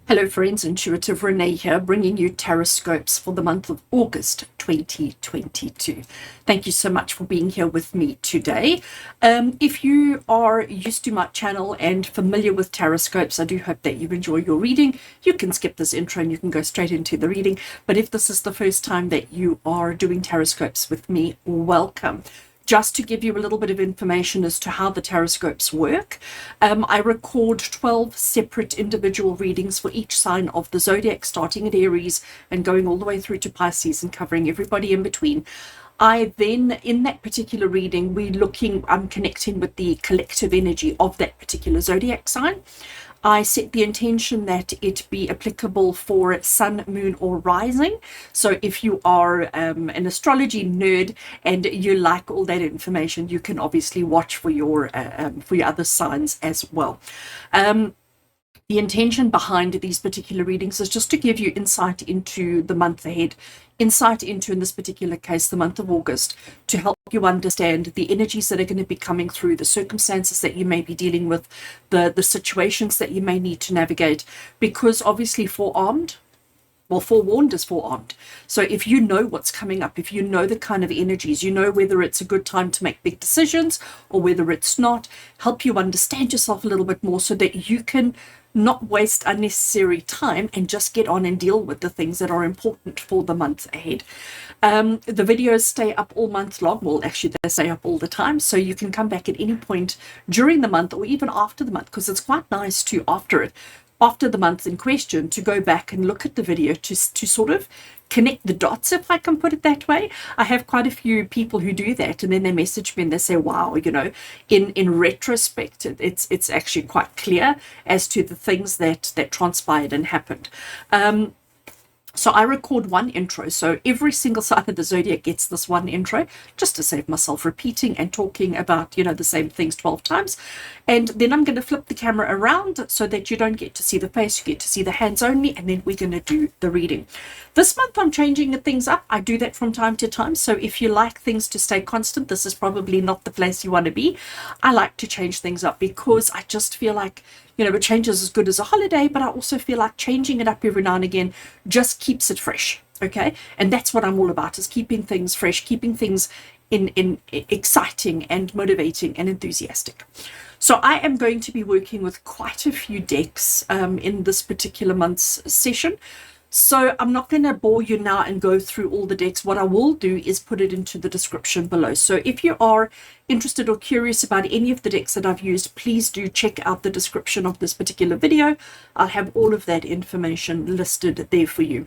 Hello friends, Intuitive Rene here, bringing you Taroscopes for the month of August 2022. Thank you so much for being here with me today. If you are used to my channel and familiar with Taroscopes, I do hope that you enjoy your reading. You can skip this intro and you can go straight into the reading. But if this is the first time that you are doing Taroscopes with me, welcome. Just to give you a little bit of information as to how the Taroscopes work, I record 12 separate individual readings for each sign of the zodiac, starting at Aries and going all the way through to Pisces and covering everybody in between. I then, in that particular reading, I'm connecting with the collective energy of that particular zodiac sign. I set the intention that it be applicable for sun, moon, or rising. So if you are an astrology nerd and you like all that information, you can obviously watch for your other signs as well. The intention behind these particular readings is just to give you insight into the month ahead, insight into, in this particular case, the month of August, to help you understand the energies that are going to be coming through, the circumstances that you may be dealing with, the situations that you may need to navigate, because obviously forewarned is forearmed. So if you know what's coming up, if you know the kind of energies, you know whether it's a good time to make big decisions or whether it's not, help you understand yourself a little bit more so that you can not waste unnecessary time and just get on and deal with the things that are important for the month ahead. The videos stay up all month long. Well, actually, they stay up all the time. So you can come back at any point during the month or even after the month, because it's quite nice to, after the month in question, to go back and look at the video to sort of connect the dots, if I can put it that way. I have quite a few people who do that, and then they message me and they say, wow, in retrospect, it's actually quite clear as to the things that transpired and happened. So I record one intro. So every single sign of the zodiac gets this one intro, just to save myself repeating and talking about, the same things 12 times. And then I'm going to flip the camera around so that you don't get to see the face, you get to see the hands only, and then we're going to do the reading. This month I'm changing things up. I do that from time to time. So if you like things to stay constant, this is probably not the place you want to be. I like to change things up because I just feel like, a change is as good as a holiday, but I also feel like changing it up every now and again just keeps it fresh. Okay. And that's what I'm all about, is keeping things fresh, keeping things in exciting and motivating and enthusiastic. So I am going to be working with quite a few decks in this particular month's session. So I'm not going to bore you now and go through all the decks. What I will do is put it into the description below. So if you are interested or curious about any of the decks that I've used, please do check out the description of this particular video. I'll have all of that information listed there for you.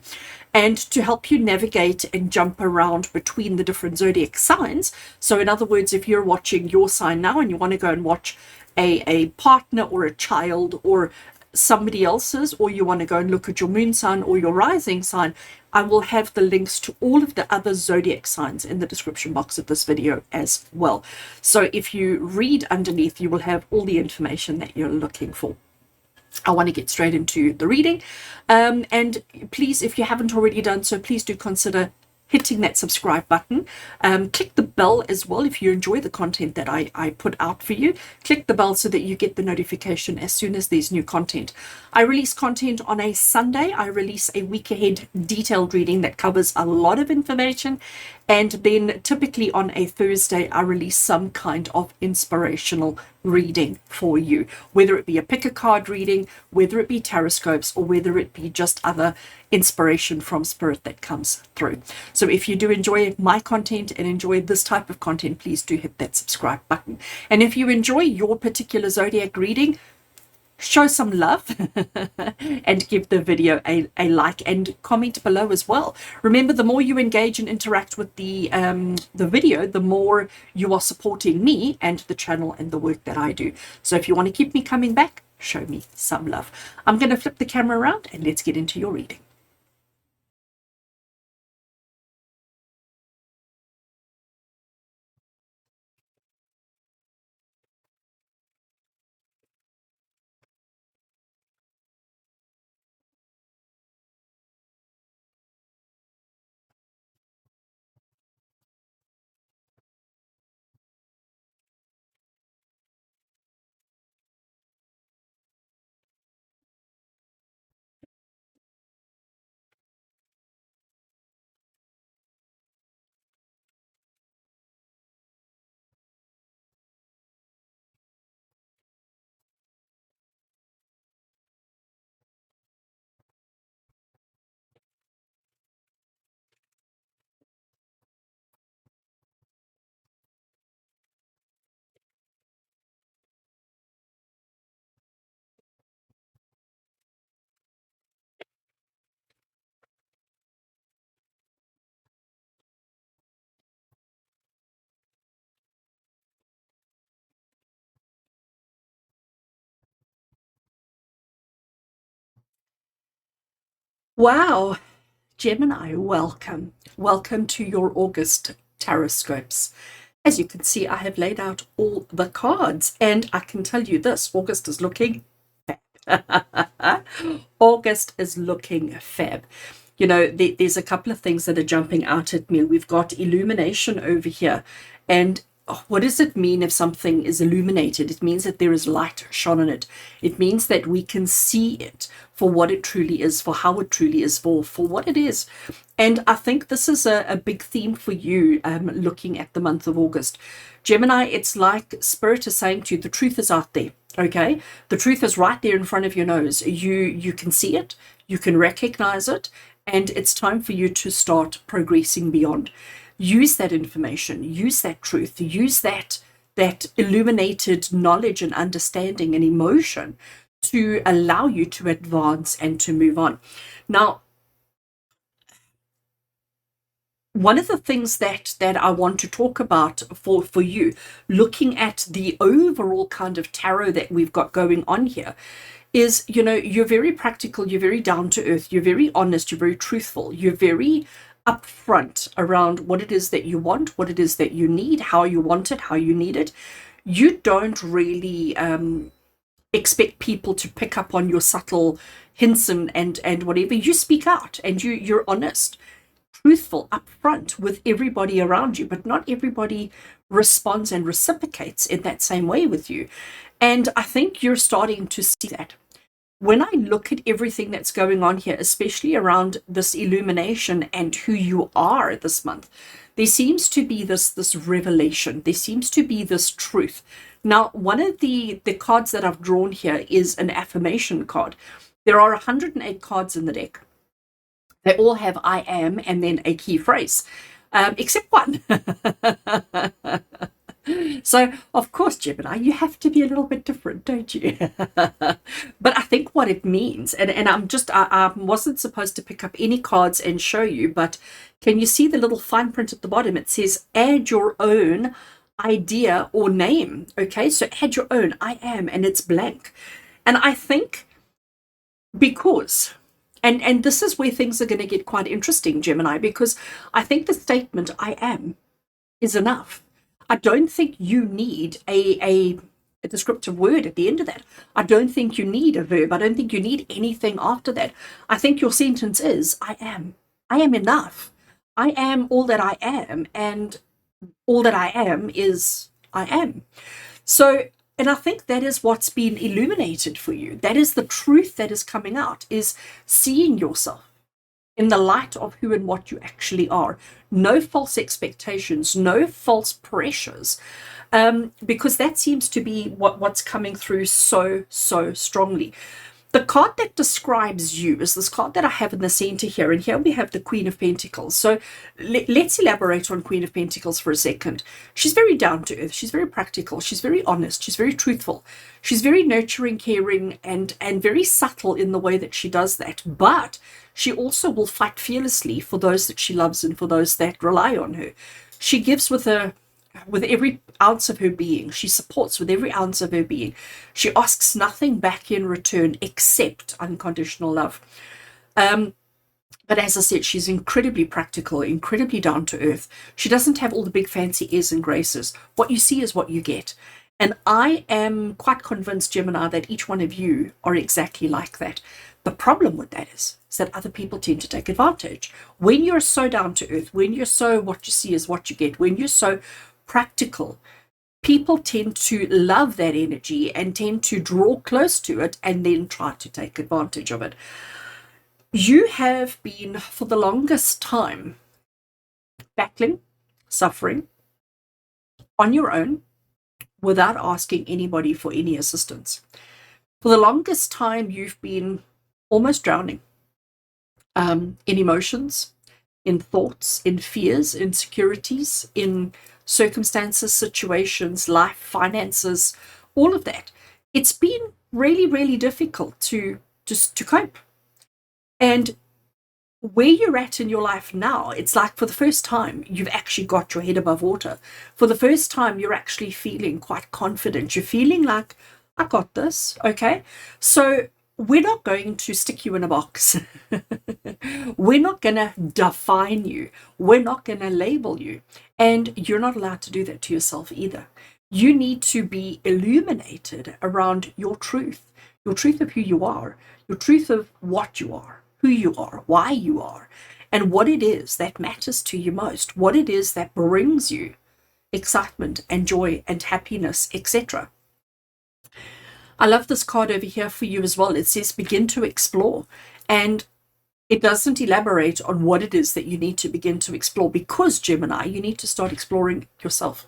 And to help you navigate and jump around between the different zodiac signs. So in other words, if you're watching your sign now and you want to go and watch a partner or a child or somebody else's, or you want to go and look at your moon sign or your rising sign, I will have the links to all of the other zodiac signs in the description box of this video as well. So if you read underneath, you will have all the information that you're looking for. I want to get straight into the reading. And please, if you haven't already done so, please do consider hitting that subscribe button. Click the bell as well if you enjoy the content that I put out for you. Click the bell so that you get the notification as soon as there's new content. I release content on a Sunday. I release a week ahead detailed reading that covers a lot of information. And then typically on a Thursday, I release some kind of inspirational reading for you, whether it be a pick a card reading, whether it be taroscopes, or whether it be just other inspiration from spirit that comes through. So if you do enjoy my content and enjoy this type of content, please do hit that subscribe button. And if you enjoy your particular zodiac reading, show some love and give the video a like and comment below as well. Remember, the more you engage and interact with the video, the more you are supporting me and the channel and the work that I do. So if you want to keep me coming back, show me some love. I'm going to flip the camera around and let's get into your reading. Wow, Gemini, welcome. Welcome to your August taroscopes. As you can see, I have laid out all the cards, and I can tell you this, August is looking August is looking fab. You know, there's a couple of things that are jumping out at me. We've got illumination over here. And what does it mean if something is illuminated? It means that there is light shone on it. It means that we can see it for what it truly is, for how it truly is, for what it is. And I think this is a big theme for you looking at the month of August. Gemini, it's like Spirit is saying to you, the truth is out there. Okay, the truth is right there in front of your nose. You can see it, you can recognize it, and it's time for you to start progressing beyond. Use that information, use that truth, use that illuminated knowledge and understanding and emotion to allow you to advance and to move on. Now, one of the things that I want to talk about for you, looking at the overall kind of tarot that we've got going on here, is, you know, you're very practical, you're very down to earth, you're very honest, you're very truthful, you're very upfront around what it is that you want, what it is that you need, how you want it, how you need it. You don't really expect people to pick up on your subtle hints and whatever. You speak out and you're honest, truthful, upfront with everybody around you, but not everybody responds and reciprocates in that same way with you. And I think you're starting to see that. When I look at everything that's going on here, especially around this illumination and who you are this month, there seems to be this revelation. There seems to be this truth. Now, one of the cards that I've drawn here is an affirmation card. There are 108 cards in the deck. They all have I am and then a key phrase, except one. So, of course, Gemini, you have to be a little bit different, don't you? But I think what it means, and I wasn't supposed to pick up any cards and show you, but can you see the little fine print at the bottom? It says, add your own idea or name. Okay, so add your own, I am, and it's blank. And I think because... And this is where things are going to get quite interesting, Gemini, because I think the statement, I am, is enough. I don't think you need a descriptive word at the end of that. I don't think you need a verb. I don't think you need anything after that. I think your sentence is, I am. I am enough. I am all that I am, and all that I am is I am. So, and I think that is what's been illuminated for you. That is the truth that is coming out, is seeing yourself in the light of who and what you actually are. No false expectations, no false pressures, because that seems to be what's coming through so strongly. The card that describes you is this card that I have in the center here. And here we have the Queen of Pentacles. So let's elaborate on Queen of Pentacles for a second. She's very down to earth. She's very practical. She's very honest. She's very truthful. She's very nurturing, caring, and very subtle in the way that she does that. But she also will fight fearlessly for those that she loves and for those that rely on her. She gives with every ounce of her being. She supports with every ounce of her being. She asks nothing back in return except unconditional love. But as I said, she's incredibly practical, incredibly down to earth. She doesn't have all the big fancy airs and graces. What you see is what you get. And I am quite convinced, Gemini, that each one of you are exactly like that. The problem with that is that other people tend to take advantage. When you're so down to earth, when you're so what you see is what you get, when you're so practical, people tend to love that energy and tend to draw close to it and then try to take advantage of it. You have been, for the longest time, battling, suffering on your own without asking anybody for any assistance. For the longest time, you've been almost drowning in emotions, in thoughts, in fears, insecurities, in circumstances, situations, life, finances, all of that. It's been really difficult to cope. And where you're at in your life now, it's like for the first time, you've actually got your head above water. For the first time, you're actually feeling quite confident. You're feeling like, I got this, okay? So we're not going to stick you in a box. We're not going to define you. We're not going to label you. And you're not allowed to do that to yourself either. You need to be illuminated around your truth of who you are, your truth of what you are, who you are, why you are, and what it is that matters to you most, what it is that brings you excitement and joy and happiness, etc. I love this card over here for you as well. It says begin to explore, and it doesn't elaborate on what it is that you need to begin to explore, because Gemini, you need to start exploring yourself.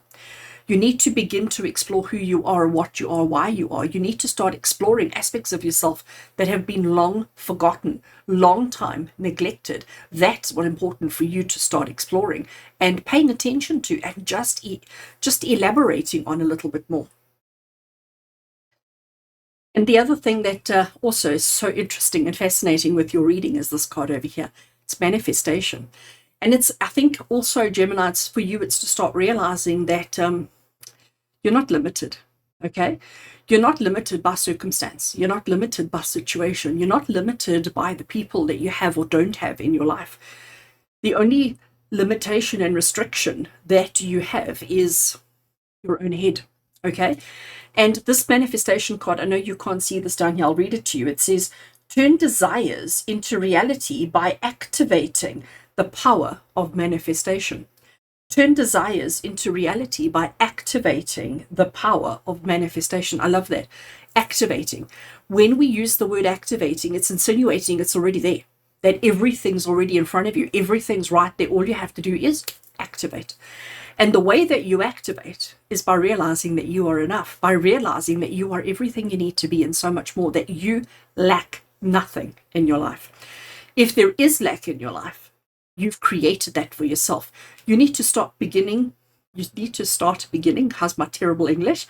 You need to begin to explore who you are, what you are, why you are. You need to start exploring aspects of yourself that have been long forgotten, long time neglected. That's what's important for you to start exploring and paying attention to, and just elaborating on a little bit more. And the other thing that also is so interesting and fascinating with your reading is this card over here. It's manifestation. And it's, I think also, Gemini, it's for you, it's to start realizing that you're not limited, okay? You're not limited by circumstance. You're not limited by situation. You're not limited by the people that you have or don't have in your life. The only limitation and restriction that you have is your own head, okay? And this manifestation card, I know you can't see this down here, I'll read it to you. It says, turn desires into reality by activating the power of manifestation. Turn desires into reality by activating the power of manifestation. I love that. Activating. When we use the word activating, it's insinuating it's already there, that everything's already in front of you. Everything's right there. All you have to do is activate. And the way that you activate is by realizing that you are enough, by realizing that you are everything you need to be and so much more, that you lack nothing in your life. If there is lack in your life, you've created that for yourself. You need to start beginning. How's my terrible English?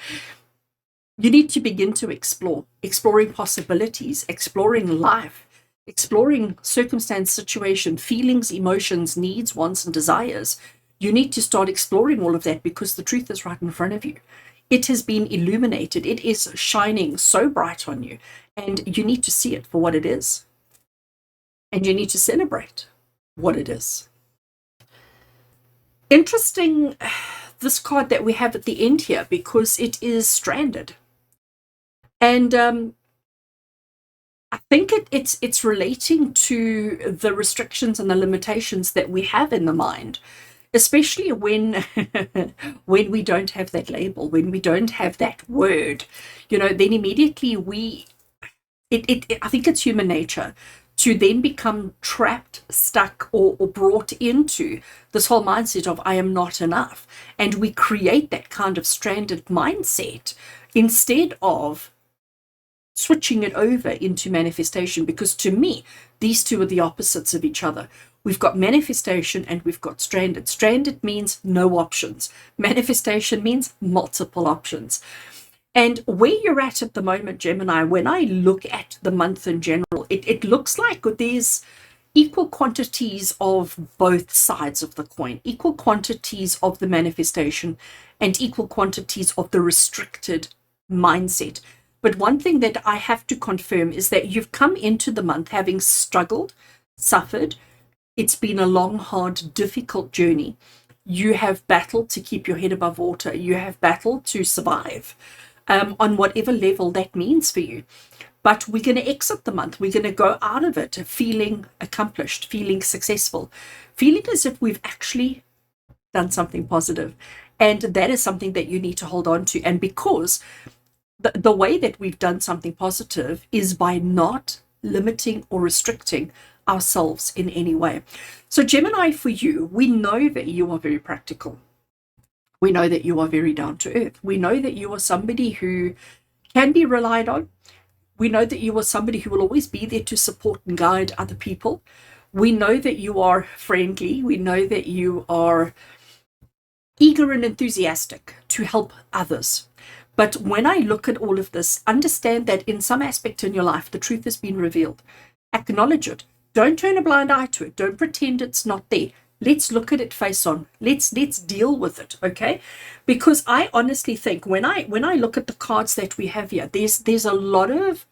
You need to begin to exploring possibilities, exploring life, exploring circumstance, situation, feelings, emotions, needs, wants, and desires. You need to start exploring all of that because the truth is right in front of you. It has been illuminated. It is shining so bright on you, and you need to see it for what it is. And you need to celebrate what it is. Interesting, this card that we have at the end here, because it is stranded. And I think it's relating to the restrictions and the limitations that we have in the mind, especially when when we don't have that label, when we don't have that word, then immediately I think it's human nature to then become trapped, stuck, or brought into this whole mindset of I am not enough. And we create that kind of stranded mindset instead of switching it over into manifestation, because to me, these two are the opposites of each other. We've got manifestation and we've got stranded. Stranded means no options. Manifestation means multiple options. And where you're at the moment, Gemini, when I look at the month in general, it looks like there's equal quantities of both sides of the coin, equal quantities of the manifestation and equal quantities of the restricted mindset. But one thing that I have to confirm is that you've come into the month having struggled, suffered. It's been a long, hard, difficult journey. You have battled to keep your head above water. You have battled to survive on whatever level that means for you. But we're going to exit the month. We're going to go out of it feeling accomplished, feeling successful, feeling as if we've actually done something positive. And that is something that you need to hold on to. And because the way that we've done something positive is by not limiting or restricting ourselves in any way. So Gemini, for you, we know that you are very practical. We know that you are very down to earth. We know that you are somebody who can be relied on. We know that you are somebody who will always be there to support and guide other people. We know that you are friendly. We know that you are eager and enthusiastic to help others. But when I look at all of this, understand that in some aspect in your life, the truth has been revealed. Acknowledge it. Don't turn a blind eye to it. Don't pretend it's not there. Let's look at it face on. Let's deal with it, okay? Because I honestly think when I look at the cards that we have here, there's a lot of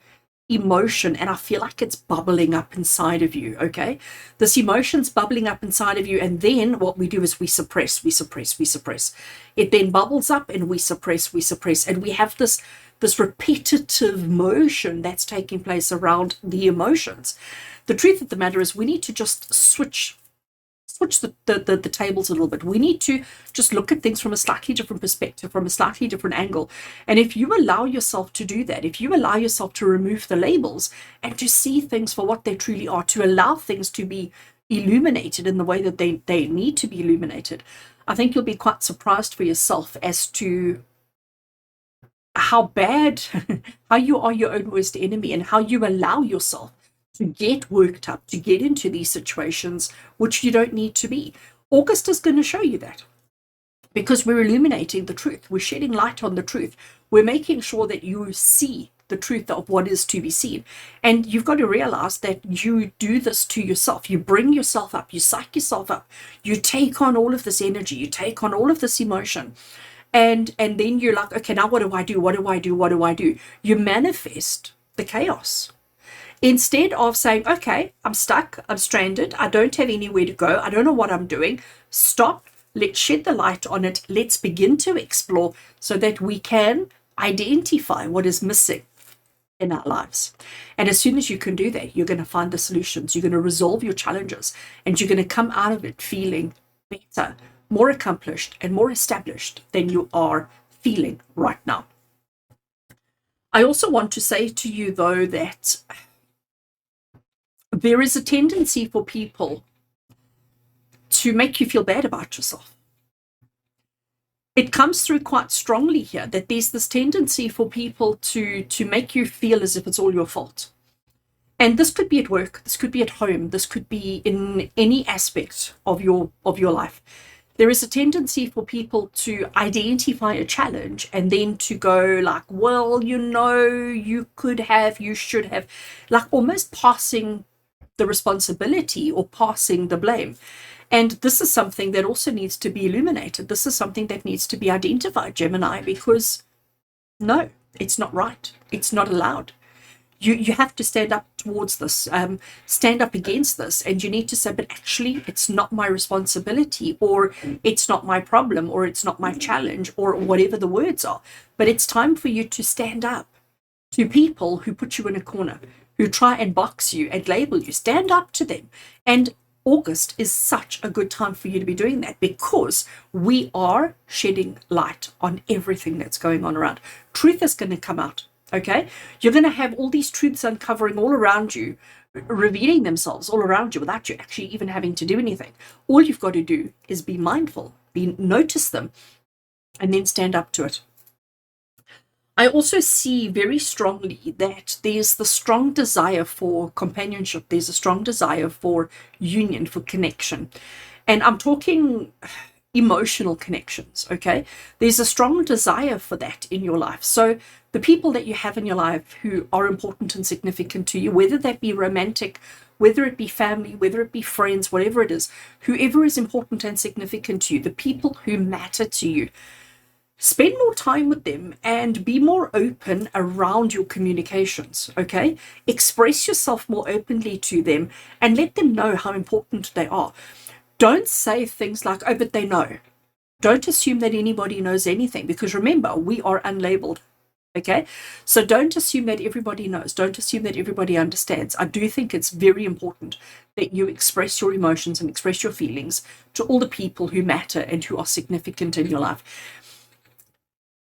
emotion, and I feel like it's bubbling up inside of you, okay? This emotion's bubbling up inside of you, and then what we do is we suppress, we suppress, we suppress. It then bubbles up and we suppress, and we have this repetitive motion that's taking place around the emotions. The truth of the matter is we need to just switch the tables a little bit. We need to just look at things from a slightly different perspective, from a slightly different angle. And if you allow yourself to do that, if you allow yourself to remove the labels and to see things for what they truly are, to allow things to be illuminated in the way that they need to be illuminated, I think you'll be quite surprised for yourself as to how bad, how you are your own worst enemy, and how you allow yourself to get worked up, to get into these situations which you don't need to be. August is going to show you that, because we're illuminating the truth. We're shedding light on the truth. We're making sure that you see the truth of what is to be seen. And you've got to realize that you do this to yourself. You bring yourself up, you psych yourself up, you take on all of this energy, you take on all of this emotion. And then you're like, okay, now what do I do? What do I do? What do I do? You manifest the chaos. Instead of saying, okay, I'm stuck, I'm stranded, I don't have anywhere to go, I don't know what I'm doing, stop, let's shed the light on it, let's begin to explore so that we can identify what is missing in our lives. And as soon as you can do that, you're going to find the solutions, you're going to resolve your challenges, and you're going to come out of it feeling better, more accomplished, and more established than you are feeling right now. I also want to say to you, though, that there is a tendency for people to make you feel bad about yourself. It comes through quite strongly here that there's this tendency for people to make you feel as if it's all your fault. And this could be at work, this could be at home, this could be in any aspect of your life. There is a tendency for people to identify a challenge and then to go like, well, you could have, you should have, like almost passing the responsibility or passing the blame. And this is something that also needs to be illuminated. This is something that needs to be identified, Gemini, because no, it's not right. It's not allowed. You have to stand up towards this, stand up against this, and you need to say, but actually, it's not my responsibility, or it's not my problem, or it's not my challenge, or whatever the words are. But it's time for you to stand up to people who put you in a corner, who try and box you and label you. Stand up to them. And August is such a good time for you to be doing that, because we are shedding light on everything that's going on around. Truth is going to come out. Okay, you're going to have all these truths uncovering all around you, revealing themselves all around you without you actually even having to do anything. All you've got to do is be mindful, notice them, and then stand up to it. I also see very strongly that there's the strong desire for companionship. There's a strong desire for union, for connection. And I'm talking emotional connections, okay? There's a strong desire for that in your life. So the people that you have in your life who are important and significant to you, whether that be romantic, whether it be family, whether it be friends, whatever it is, whoever is important and significant to you, the people who matter to you, spend more time with them and be more open around your communications, okay? Express yourself more openly to them and let them know how important they are. Don't say things like, oh, but they know. Don't assume that anybody knows anything, because remember, we are unlabeled. Okay, so don't assume that everybody knows. Don't assume that everybody understands. I do think it's very important that you express your emotions and express your feelings to all the people who matter and who are significant in your life.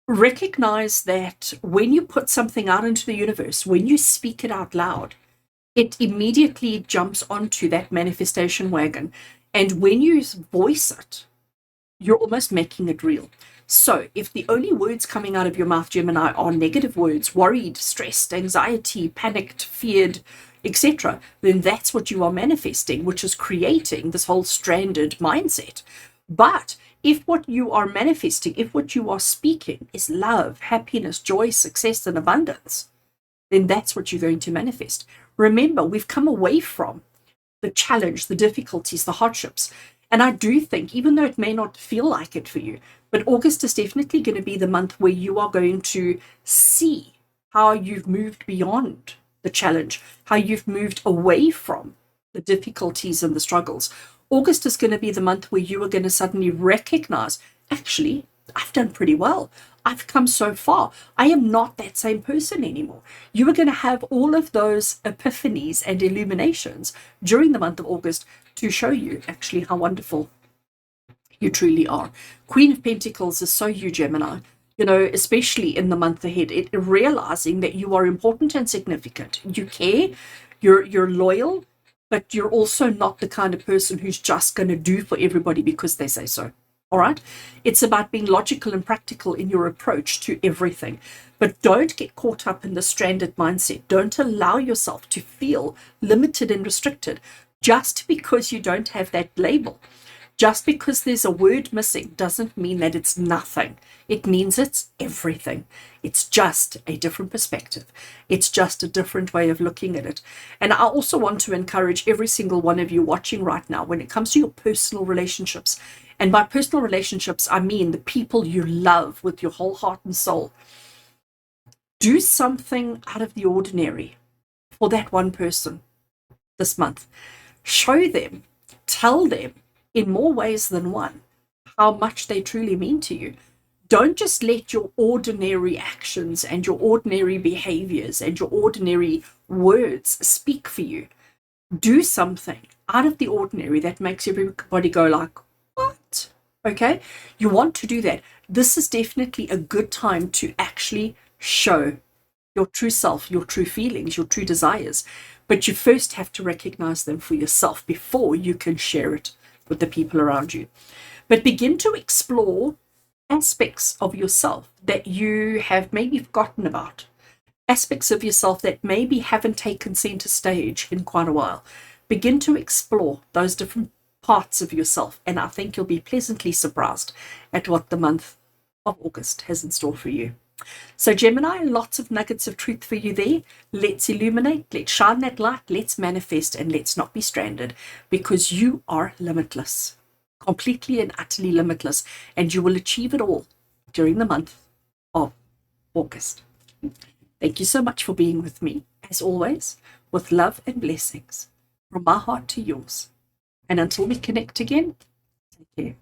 Recognize that when you put something out into the universe, when you speak it out loud, it immediately jumps onto that manifestation wagon. And when you voice it, you're almost making it real. So if the only words coming out of your mouth, Gemini, are negative words, worried, stressed, anxiety, panicked, feared, etc., then that's what you are manifesting, which is creating this whole stranded mindset. But if what you are manifesting, if what you are speaking is love, happiness, joy, success, and abundance, then that's what you're going to manifest. Remember, we've come away from the challenge, the difficulties, the hardships. And I do think, even though it may not feel like it for you, but August is definitely going to be the month where you are going to see how you've moved beyond the challenge, how you've moved away from the difficulties and the struggles. August is going to be the month where you are going to suddenly recognize, actually, I've done pretty well. I've come so far. I am not that same person anymore. You are going to have all of those epiphanies and illuminations during the month of August to show you actually how wonderful you truly are. Queen of Pentacles is so you, Gemini, especially in the month ahead, realizing that you are important and significant. You care, you're loyal, but you're also not the kind of person who's just going to do for everybody because they say so. All right? It's about being logical and practical in your approach to everything. But don't get caught up in the stranded mindset. Don't allow yourself to feel limited and restricted just because you don't have that label. Just because there's a word missing doesn't mean that it's nothing. It means it's everything. It's just a different perspective. It's just a different way of looking at it. And I also want to encourage every single one of you watching right now, when it comes to your personal relationships, and by personal relationships, I mean the people you love with your whole heart and soul, do something out of the ordinary for that one person this month. Show them, tell them, in more ways than one, how much they truly mean to you. Don't just let your ordinary actions and your ordinary behaviors and your ordinary words speak for you. Do something out of the ordinary that makes everybody go like, what? Okay? You want to do that. This is definitely a good time to actually show your true self, your true feelings, your true desires. But you first have to recognize them for yourself before you can share it with the people around you. But begin to explore aspects of yourself that you have maybe forgotten about, aspects of yourself that maybe haven't taken center stage in quite a while. Begin to explore those different parts of yourself, and I think you'll be pleasantly surprised at what the month of August has in store for you. So Gemini, lots of nuggets of truth for you there. Let's illuminate, let's shine that light, let's manifest, and let's not be stranded, because you are limitless, completely and utterly limitless, and you will achieve it all during the month of August. Thank you so much for being with me, as always, with love and blessings from my heart to yours. And until we connect again, take care.